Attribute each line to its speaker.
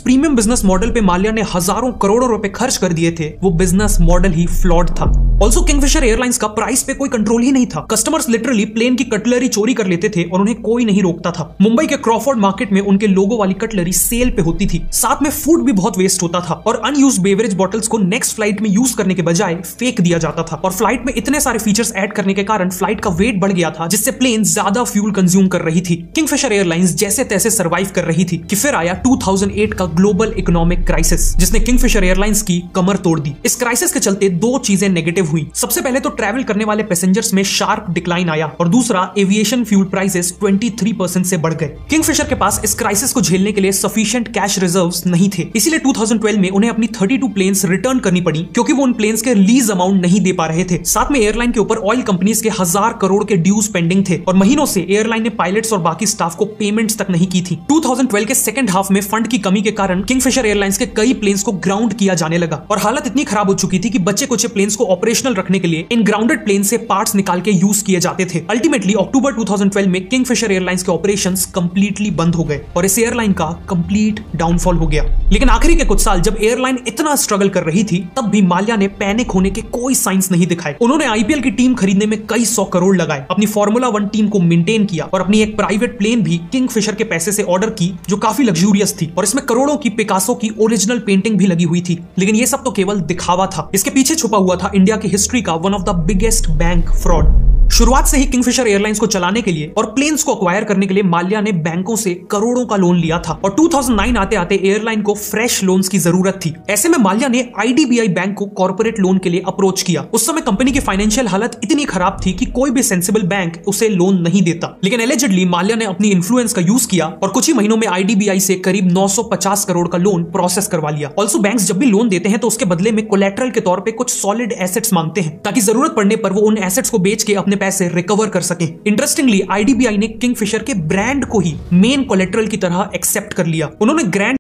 Speaker 1: Premium business model पे माल्या ने हजारों करोड़ों रुपए खर्च कर दिए थे, वो बिजनेस मॉडल ही फ्लॉड था। ऑल्सो किंगफिशर एयरलाइंस का प्राइस पे कोई कंट्रोल ही नहीं था। कस्टमर्स लिटरली प्लेन की कटलरी चोरी कर लेते थे और उन्हें कोई नहीं रोकता था। मुंबई के क्रॉफोर्ड मार्केट में उनके लोगो वाली कटलरी सेल पे होती थी। साथ में फूड भी बहुत वेस्ट होता था और अनयूज्ड बेवरेज बॉटल्स को नेक्स्ट फ्लाइट में यूज करने के बजाय फेंक दिया जाता था। और फ्लाइट में इतने सारे फीचर्स ऐड करने के कारण फ्लाइट का वेट बढ़ गया था, जिससे प्लेन ज्यादा फ्यूल कंज्यूम कर रही थी। किंगफिशर एयरलाइंस जैसे तैसे सर्वाइव कर रही थी कि फिर आया 2008 का ग्लोबल इकोनॉमिक क्राइसिस, जिसने किंगफिशर एयरलाइंस की कमर तोड़ दी। इस क्राइसिस के चलते दो चीजें नेगेटिव हुई। सबसे पहले तो ट्रैवल करने वाले पैसेंजर्स में शार्प डिक्लाइन आया और दूसरा एविएशन फ्यूल प्राइसेस 23% से बढ़ गए। किंगफिशर के पास इस क्राइसिस को झेलने के लिए सफिशिएंट कैश रिजर्व्स नहीं थे, इसीलिए 2012 में उन्हें अपनी 32 प्लेन्स रिटर्न करनी पड़ी, क्योंकि वो उन प्लेन्स के लीज अमाउंट नहीं दे पा रहे थे। साथ में एयरलाइन के ऊपर ऑयल कंपनीज के 1000 करोड़ के ड्यूज पेंडिंग थे और महीनों से एयरलाइन ने पायलट्स और बाकी स्टाफ को पेमेंट्स तक नहीं की थी। 2012 के सेकंड हाफ में फंड की कमी के कारण किंगफिशर एयरलाइंस के कई प्लेन्स को ग्राउंड किया जाने लगा और हालत इतनी खराब हो चुकी थी कि बच्चे कुछ प्लेन्स को ऑपरेशनल रखने के लिए इन ग्राउंडेड प्लेन से पार्ट्स निकाल के यूज किए जाते थे। अल्टीमेटली अक्टूबर 2012 में किंगफिशर एयरलाइंस के ऑपरेशंस कंप्लीटली बंद हो गए और इस एयरलाइन का कंप्लीट डाउनफॉल हो गया। लेकिन आखिरी के कुछ साल जब एयरलाइन इतना स्ट्रगल कर रही थी, तब भी माल्या ने पैनिक होने के कोई साइंस नहीं दिखाए। उन्होंने आईपीएल की टीम खरीदने में कई 100 करोड़ लगाए, अपनी फार्मूला 1 टीम को मेंटेन किया और अपनी एक प्राइवेट प्लेन भी किंगफिशर के पैसे से ऑर्डर की, जो काफी लग्जूरियस थी और इसमें करोड़ों की पिकासो की ओरिजिनल पेंटिंग भी लगी हुई थी। लेकिन ये सब तो केवल दिखावा था। इसके पीछे छुपा हुआ था इंडिया की हिस्ट्री का one of the biggest bank fraud. शुरुआत से ही किंगफिशर एयरलाइंस को चलाने के लिए और प्लेन्स को अक्वायर करने के लिए माल्या ने बैंकों से करोड़ों का लोन लिया था और 2009 आते आते एयरलाइन को फ्रेश लोन्स की जरूरत थी। ऐसे में माल्या ने आईडीबीआई बैंक को कॉर्पोरेट लोन के लिए अप्रोच किया। उस समय कंपनी की फाइनेंशियल हालत इतनी खराब थी कि कोई भी सेंसिबल बैंक उसे लोन नहीं देता। लेकिन एलिजिडली माल्या ने अपनी इन्फ्लुएंस का यूज किया और कुछ ही महीनों में आईडीबीआई से करीब 950 करोड़ का लोन प्रोसेस करवा लिया। ऑल्सो बैंक्स जब भी लोन देते हैं तो उसके बदले में कोलैटरल के तौर पर कुछ सॉलिड एसेट्स मांगते हैं, ताकि जरूरत पड़ने पर वो उन एसेट्स को बेच के अपने पैसे रिकवर कर सके। इंटरेस्टिंगली आईडीबीआई ने किंगफिशर के ब्रांड को ही मेन कोलेटरल की तरह एक्सेप्ट कर लिया। उन्होंने ग्रैंड